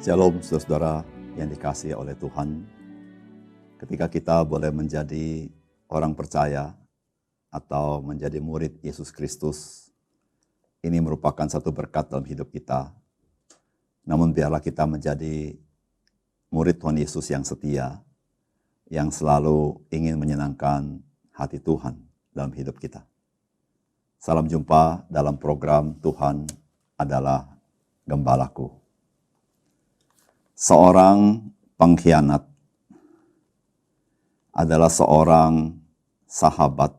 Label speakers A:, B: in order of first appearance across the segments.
A: Shalom saudara-saudara yang dikasihi oleh Tuhan. Ketika kita boleh menjadi orang percaya atau menjadi murid Yesus Kristus, ini merupakan satu berkat dalam hidup kita. Namun biarlah kita menjadi murid Tuhan Yesus yang setia, yang selalu ingin menyenangkan hati Tuhan dalam hidup kita. Salam jumpa dalam program Tuhan adalah Gembalaku. Seorang pengkhianat adalah seorang sahabat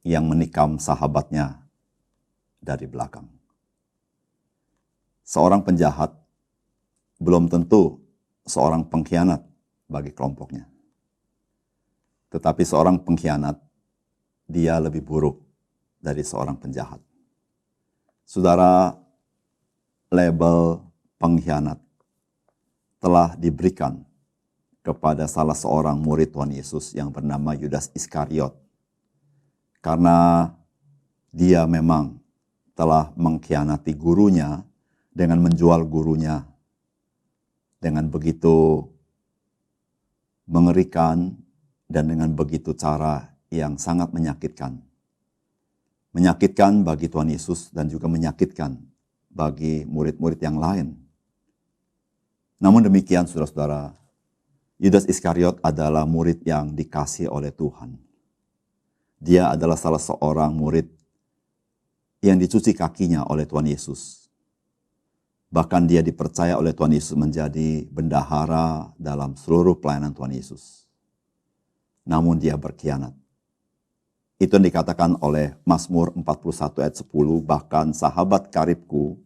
A: yang menikam sahabatnya dari belakang. Seorang penjahat belum tentu seorang pengkhianat bagi kelompoknya. Tetapi seorang pengkhianat, dia lebih buruk dari seorang penjahat. Saudara, label pengkhianat telah diberikan kepada salah seorang murid Tuhan Yesus yang bernama Yudas Iskariot. Karena dia memang telah mengkhianati gurunya dengan menjual gurunya dengan begitu mengerikan dan dengan begitu cara yang sangat menyakitkan. Menyakitkan bagi Tuhan Yesus dan juga menyakitkan bagi murid-murid yang lain. Namun demikian saudara-saudara, Yudas Iskariot adalah murid yang dikasihi oleh Tuhan. Dia adalah salah seorang murid yang dicuci kakinya oleh Tuhan Yesus. Bahkan dia dipercaya oleh Tuhan Yesus menjadi bendahara dalam seluruh pelayanan Tuhan Yesus. Namun dia berkhianat. Itu yang dikatakan oleh Mazmur 41 ayat 10, bahkan sahabat karibku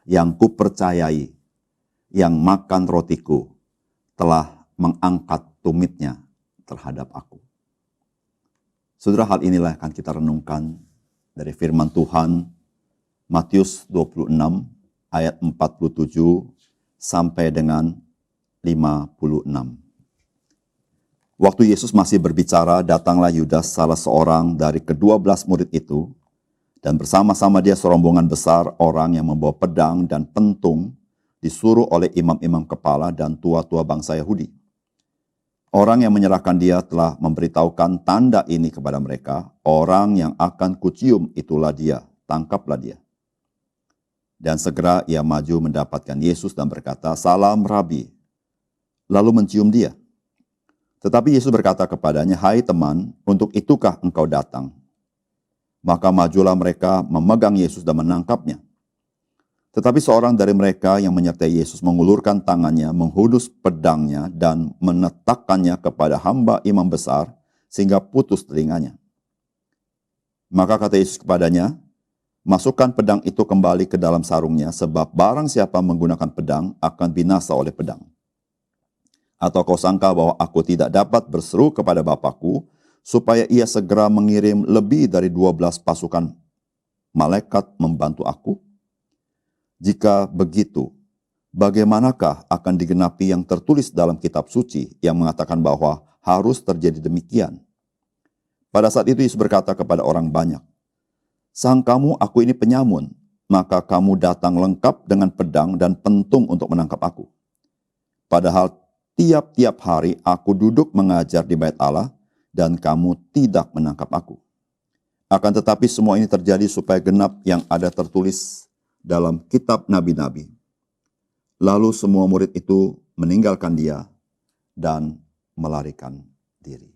A: yang kupercayai, yang makan rotiku, telah mengangkat tumitnya terhadap aku. Saudara, hal inilah yang akan kita renungkan dari firman Tuhan, Matius 26 ayat 47 sampai dengan 56. Waktu Yesus masih berbicara, datanglah Yudas, salah seorang dari ke-12 murid itu, dan bersama-sama dia serombongan besar orang yang membawa pedang dan pentung, disuruh oleh imam-imam kepala dan tua-tua bangsa Yahudi. Orang yang menyerahkan dia telah memberitahukan tanda ini kepada mereka, orang yang akan kucium itulah dia, tangkaplah dia. Dan segera ia maju mendapatkan Yesus dan berkata, "Salam Rabi," lalu mencium dia. Tetapi Yesus berkata kepadanya, "Hai teman, untuk itukah engkau datang?" Maka majulah mereka memegang Yesus dan menangkapnya. Tetapi seorang dari mereka yang menyertai Yesus mengulurkan tangannya, menghunus pedangnya dan menetakkannya kepada hamba imam besar sehingga putus telinganya. Maka kata Yesus kepadanya, "Masukkan pedang itu kembali ke dalam sarungnya, sebab barang siapa menggunakan pedang akan binasa oleh pedang. Atau kau sangka bahwa aku tidak dapat berseru kepada Bapakku supaya ia segera mengirim lebih dari 12 pasukan malaikat membantu aku? Jika begitu, bagaimanakah akan digenapi yang tertulis dalam kitab suci yang mengatakan bahwa harus terjadi demikian?" Pada saat itu Yesus berkata kepada orang banyak, "Sangkamu aku ini penyamun, maka kamu datang lengkap dengan pedang dan pentung untuk menangkap aku. Padahal tiap-tiap hari aku duduk mengajar di bait Allah dan kamu tidak menangkap aku. Akan tetapi semua ini terjadi supaya genap yang ada tertulis dalam kitab nabi-nabi." Lalu semua murid itu meninggalkan dia dan melarikan diri.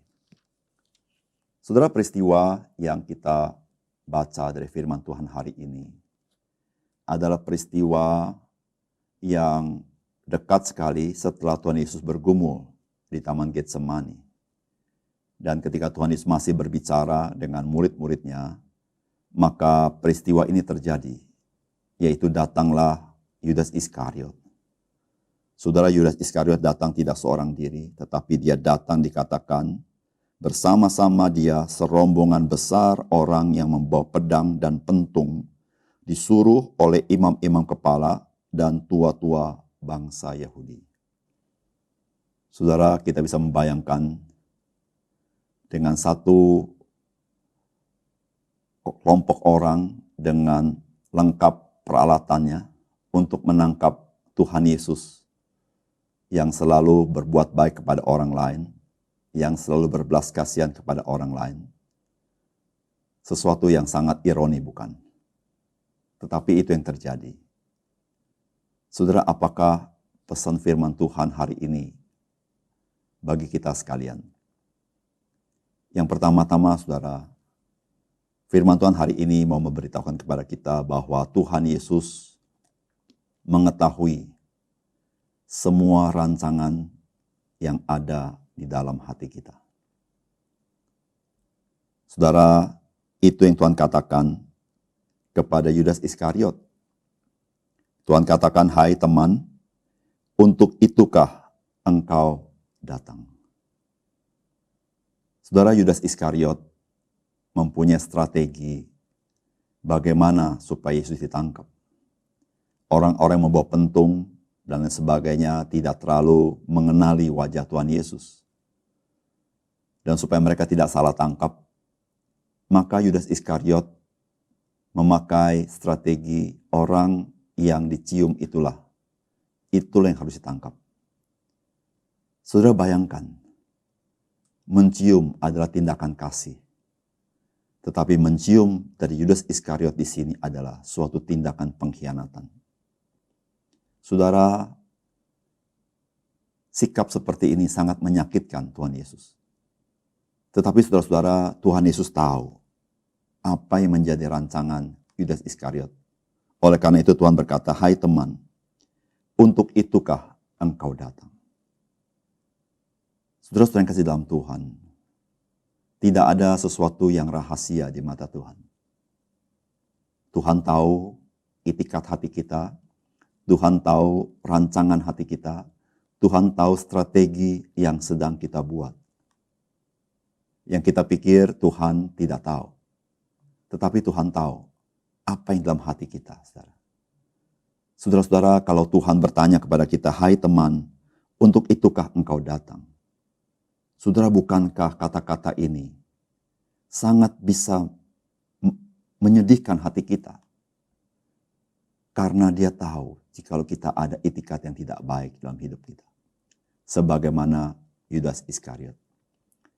A: Saudara, peristiwa yang kita baca dari firman Tuhan hari ini adalah peristiwa yang dekat sekali setelah Tuhan Yesus bergumul di Taman Getsemani. Dan ketika Tuhan Yesus masih berbicara dengan murid-muridnya, maka peristiwa ini terjadi, yaitu datanglah Yudas Iskariot. Saudara, Yudas Iskariot datang tidak seorang diri, tetapi dia datang dikatakan bersama-sama dia serombongan besar orang yang membawa pedang dan pentung, disuruh oleh imam-imam kepala dan tua-tua bangsa Yahudi. Saudara, kita bisa membayangkan dengan satu kelompok orang dengan lengkap peralatannya untuk menangkap Tuhan Yesus yang selalu berbuat baik kepada orang lain, yang selalu berbelas kasihan kepada orang lain. Sesuatu yang sangat ironi, bukan? Tetapi itu yang terjadi. Saudara, apakah pesan firman Tuhan hari ini bagi kita sekalian? Yang pertama-tama, saudara, firman Tuhan hari ini mau memberitahukan kepada kita bahwa Tuhan Yesus mengetahui semua rancangan yang ada di dalam hati kita. Saudara, itu yang Tuhan katakan kepada Yudas Iskariot. Tuhan katakan, "Hai teman, untuk itukah engkau datang?" Saudara, Yudas Iskariot mempunyai strategi bagaimana supaya Yesus ditangkap. Orang-orang yang membawa pentung dan lain sebagainya tidak terlalu mengenali wajah Tuhan Yesus. Dan supaya mereka tidak salah tangkap, maka Yudas Iskariot memakai strategi orang yang dicium itulah yang harus ditangkap. Saudara, bayangkan, mencium adalah tindakan kasih. Tetapi mencium dari Yudas Iskariot di sini adalah suatu tindakan pengkhianatan. Saudara, sikap seperti ini sangat menyakitkan Tuhan Yesus. Tetapi saudara-saudara, Tuhan Yesus tahu apa yang menjadi rancangan Yudas Iskariot. Oleh karena itu Tuhan berkata, "Hai teman, untuk itukah engkau datang?" Saudara-saudara yang kasih dalam Tuhan, tidak ada sesuatu yang rahasia di mata Tuhan. Tuhan tahu itikat hati kita, Tuhan tahu rancangan hati kita, Tuhan tahu strategi yang sedang kita buat. Yang kita pikir Tuhan tidak tahu. Tetapi Tuhan tahu apa yang dalam hati kita, saudara. Saudara-saudara, kalau Tuhan bertanya kepada kita, "Hai teman, untuk itukah engkau datang?" Saudara, bukankah kata-kata ini sangat bisa menyedihkan hati kita? Karena dia tahu jikalau kita ada itikat yang tidak baik dalam hidup kita. Sebagaimana Yudas Iskariot.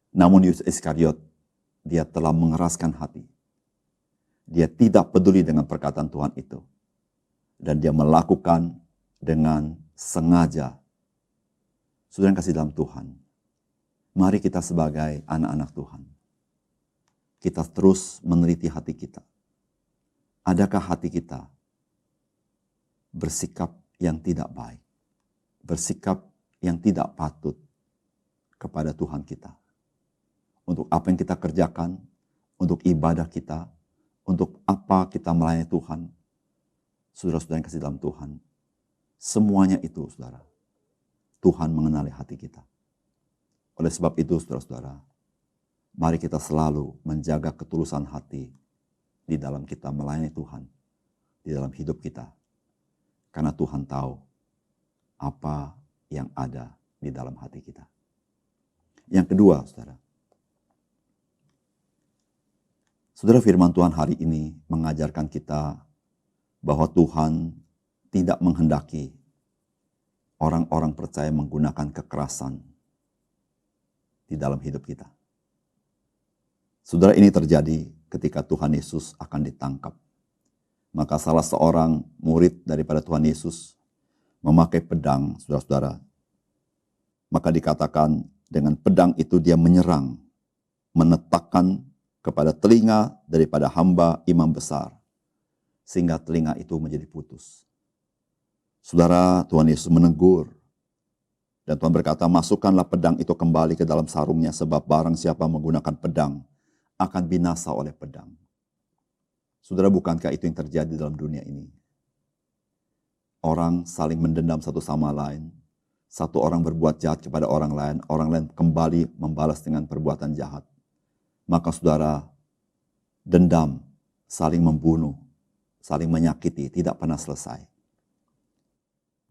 A: Namun Yudas Iskariot, dia telah mengeraskan hati. Dia tidak peduli dengan perkataan Tuhan itu. Dan dia melakukan dengan sengaja. Saudara yang kasih dalam Tuhan, mari kita sebagai anak-anak Tuhan, kita terus meneliti hati kita. Adakah hati kita bersikap yang tidak baik, bersikap yang tidak patut kepada Tuhan kita? Untuk apa yang kita kerjakan, untuk ibadah kita, untuk apa kita melayani Tuhan, saudara-saudara yang kasih dalam Tuhan, semuanya itu, saudara, Tuhan mengenali hati kita. Oleh sebab itu, saudara-saudara, mari kita selalu menjaga ketulusan hati di dalam kita melayani Tuhan, di dalam hidup kita. Karena Tuhan tahu apa yang ada di dalam hati kita. Yang kedua, saudara, firman Tuhan hari ini mengajarkan kita bahwa Tuhan tidak menghendaki orang-orang percaya menggunakan kekerasan di dalam hidup kita. Saudara, ini terjadi ketika Tuhan Yesus akan ditangkap. Maka salah seorang murid daripada Tuhan Yesus memakai pedang, saudara-saudara. Maka dikatakan dengan pedang itu dia menyerang, menetakkan kepada telinga daripada hamba imam besar, sehingga telinga itu menjadi putus. Saudara, Tuhan Yesus menegur, dan Tuhan berkata, "Masukkanlah pedang itu kembali ke dalam sarungnya, sebab barang siapa menggunakan pedang akan binasa oleh pedang." Saudara, bukankah itu yang terjadi dalam dunia ini? Orang saling mendendam satu sama lain. Satu orang berbuat jahat kepada orang lain kembali membalas dengan perbuatan jahat. Maka saudara, dendam, saling membunuh, saling menyakiti, tidak pernah selesai.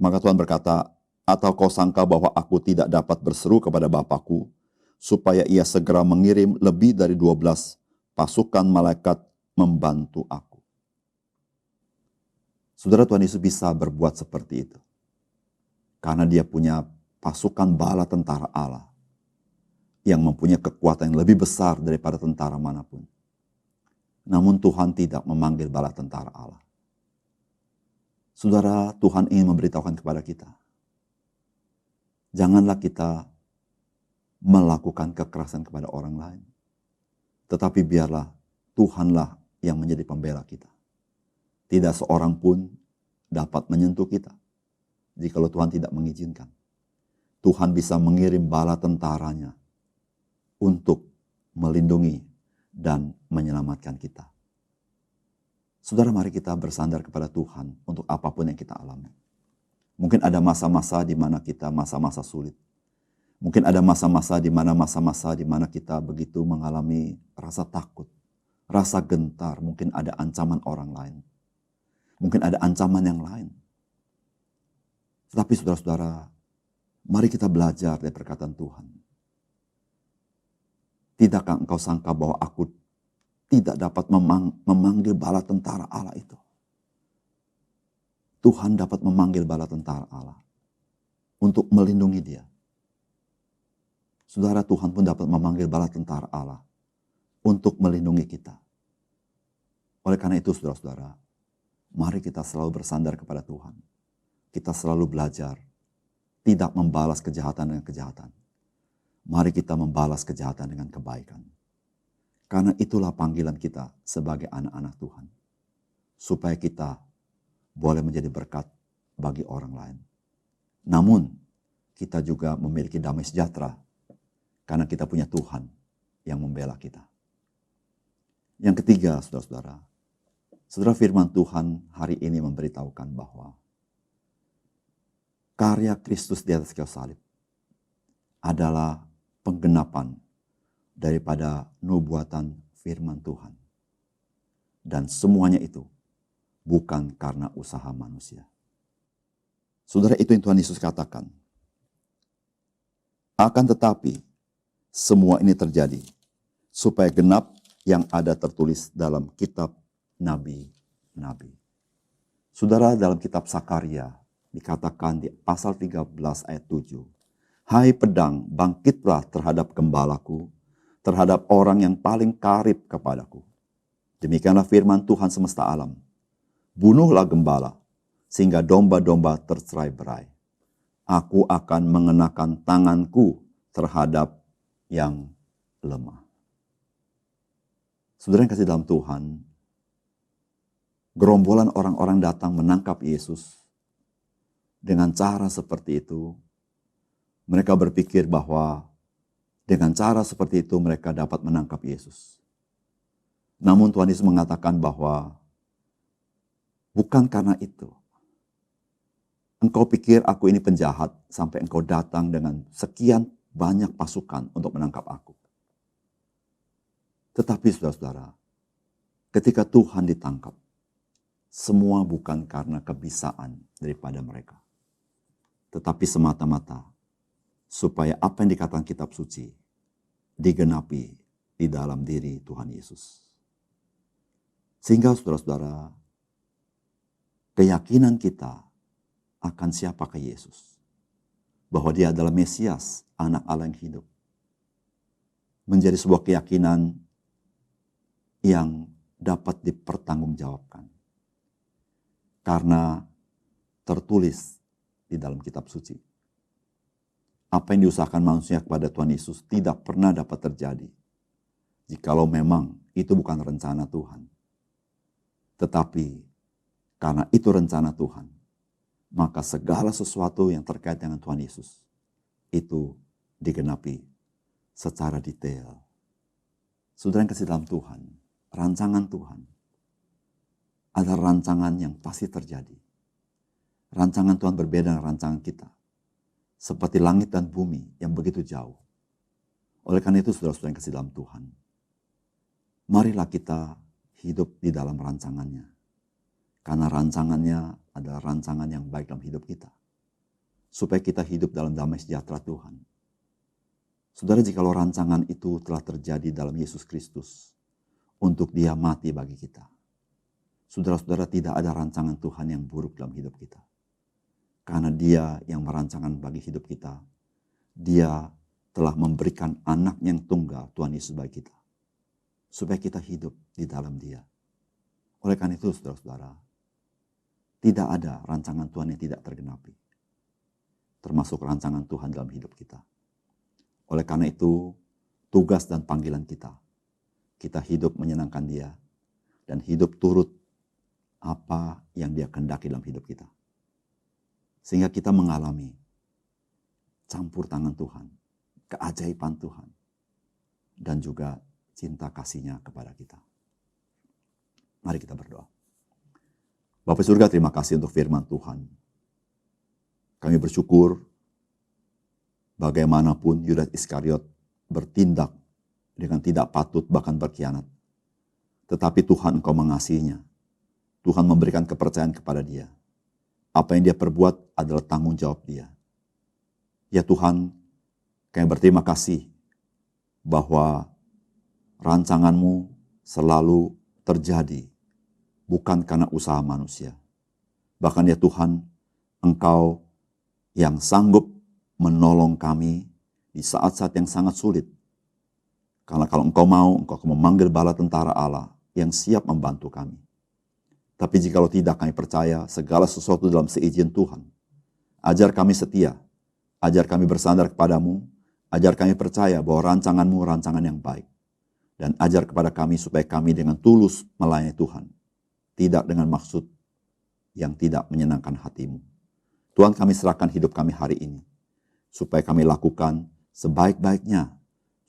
A: Maka Tuhan berkata, "Atau kau sangka bahwa aku tidak dapat berseru kepada Bapakku, supaya ia segera mengirim lebih dari 12 pasukan malaikat membantu aku?" Saudara, Tuhan Yesus bisa berbuat seperti itu. Karena dia punya pasukan bala tentara Allah yang mempunyai kekuatan yang lebih besar daripada tentara manapun. Namun Tuhan tidak memanggil bala tentara Allah. Saudara, Tuhan ingin memberitahukan kepada kita, janganlah kita melakukan kekerasan kepada orang lain, tetapi biarlah Tuhanlah yang menjadi pembela kita. Tidak seorang pun dapat menyentuh kita jikalau Tuhan tidak mengizinkan. Tuhan bisa mengirim bala tentaranya untuk melindungi dan menyelamatkan kita. Saudara, mari kita bersandar kepada Tuhan untuk apapun yang kita alami. Mungkin ada masa-masa di mana kita masa-masa sulit. Mungkin ada masa-masa di mana kita begitu mengalami rasa takut, rasa gentar, mungkin ada ancaman orang lain. Mungkin ada ancaman yang lain. Tetapi saudara-saudara, mari kita belajar dari perkataan Tuhan. Tidakkah engkau sangka bahwa aku tidak dapat memanggil bala tentara Allah itu? Tuhan dapat memanggil bala tentara Allah untuk melindungi dia. Saudara, Tuhan pun dapat memanggil bala tentara Allah untuk melindungi kita. Oleh karena itu, saudara-saudara, mari kita selalu bersandar kepada Tuhan. Kita selalu belajar tidak membalas kejahatan dengan kejahatan. Mari kita membalas kejahatan dengan kebaikan. Karena itulah panggilan kita sebagai anak-anak Tuhan. Supaya kita boleh menjadi berkat bagi orang lain. Namun, kita juga memiliki damai sejahtera. Karena kita punya Tuhan yang membela kita. Yang ketiga, saudara-saudara. Saudara, firman Tuhan hari ini memberitahukan bahwa karya Kristus di atas kayu salib adalah penggenapan daripada nubuatan firman Tuhan. Dan semuanya itu bukan karena usaha manusia. Saudara, itu yang Tuhan Yesus katakan. Akan tetapi, semua ini terjadi supaya genap yang ada tertulis dalam kitab nabi-nabi. Saudara, dalam kitab Sakarya dikatakan di pasal 13 ayat 7. Hai pedang, bangkitlah terhadap gembalaku, terhadap orang yang paling karib kepadaku. Demikianlah firman Tuhan semesta alam. Bunuhlah gembala, sehingga domba-domba tercerai-berai. Aku akan mengenakan tanganku terhadap yang lemah. Saudara yang kasih dalam Tuhan, gerombolan orang-orang datang menangkap Yesus. Dengan cara seperti itu, mereka berpikir bahwa dengan cara seperti itu mereka dapat menangkap Yesus. Namun Tuhan Yesus mengatakan bahwa bukan karena itu. Engkau pikir aku ini penjahat sampai engkau datang dengan sekian banyak pasukan untuk menangkap aku. Tetapi saudara-saudara, ketika Tuhan ditangkap, semua bukan karena kebisaan daripada mereka. Tetapi semata-mata supaya apa yang dikatakan kitab suci digenapi di dalam diri Tuhan Yesus. Sehingga saudara-saudara, keyakinan kita akan siapakah Yesus, bahwa dia adalah Mesias, anak Allah yang hidup, menjadi sebuah keyakinan yang dapat dipertanggungjawabkan. Karena tertulis di dalam kitab suci. Apa yang diusahakan manusia kepada Tuhan Yesus tidak pernah dapat terjadi jikalau memang itu bukan rencana Tuhan. Tetapi karena itu rencana Tuhan, maka segala sesuatu yang terkait dengan Tuhan Yesus itu digenapi secara detail. Saudara yang kasih dalam Tuhan, rancangan Tuhan adalah rancangan yang pasti terjadi. Rancangan Tuhan berbeda dengan rancangan kita. Seperti langit dan bumi yang begitu jauh. Oleh karena itu saudara-saudara yang kasih dalam Tuhan, marilah kita hidup di dalam rancangannya. Karena rancangannya adalah rancangan yang baik dalam hidup kita. Supaya kita hidup dalam damai sejahtera Tuhan. Saudara, jikalau rancangan itu telah terjadi dalam Yesus Kristus, untuk dia mati bagi kita. Saudara-saudara, tidak ada rancangan Tuhan yang buruk dalam hidup kita. Karena dia yang merancangkan bagi hidup kita Dia telah memberikan anaknya yang tunggal, Tuhan Yesus bagi kita. Supaya kita hidup di dalam Dia. Oleh karena itu, saudara-saudara, tidak ada rancangan Tuhan yang tidak tergenapi. Termasuk rancangan Tuhan dalam hidup kita. Oleh karena itu, tugas dan panggilan kita hidup menyenangkan Dia, dan hidup turut apa yang Dia kehendaki dalam hidup kita. Sehingga kita mengalami campur tangan Tuhan, keajaiban Tuhan, dan juga cinta kasih-Nya kepada kita. Mari kita berdoa. Bapa surga, terima kasih untuk firman Tuhan. Kami bersyukur bagaimanapun Yudas Iskariot bertindak dengan tidak patut bahkan berkhianat. Tetapi Tuhan Engkau mengasihinya. Tuhan memberikan kepercayaan kepada dia. Apa yang dia perbuat adalah tanggung jawab dia. Ya Tuhan, kami berterima kasih bahwa rancangan-Mu selalu terjadi bukan karena usaha manusia. Bahkan ya Tuhan, Engkau yang sanggup menolong kami di saat-saat yang sangat sulit. Karena kalau Engkau mau, Engkau akan memanggil bala tentara Allah yang siap membantu kami. Tapi jikalau tidak, kami percaya segala sesuatu dalam seizin Tuhan. Ajar kami setia, ajar kami bersandar kepadamu, ajar kami percaya bahwa rancangan-Mu rancangan yang baik. Dan ajar kepada kami supaya kami dengan tulus melayani Tuhan. Tidak dengan maksud yang tidak menyenangkan hati-Mu. Tuhan, kami serahkan hidup kami hari ini. Supaya kami lakukan sebaik-baiknya.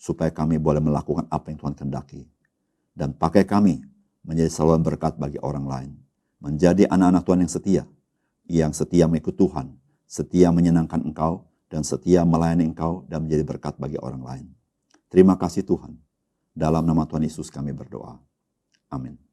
A: Supaya kami boleh melakukan apa yang Tuhan kehendaki. Dan pakai kami menjadi saluran berkat bagi orang lain. Menjadi anak-anak Tuhan yang setia. Yang setia mengikut Tuhan. Setia menyenangkan Engkau. Dan setia melayani Engkau dan menjadi berkat bagi orang lain. Terima kasih Tuhan. Dalam nama Tuhan Yesus kami berdoa. Amin.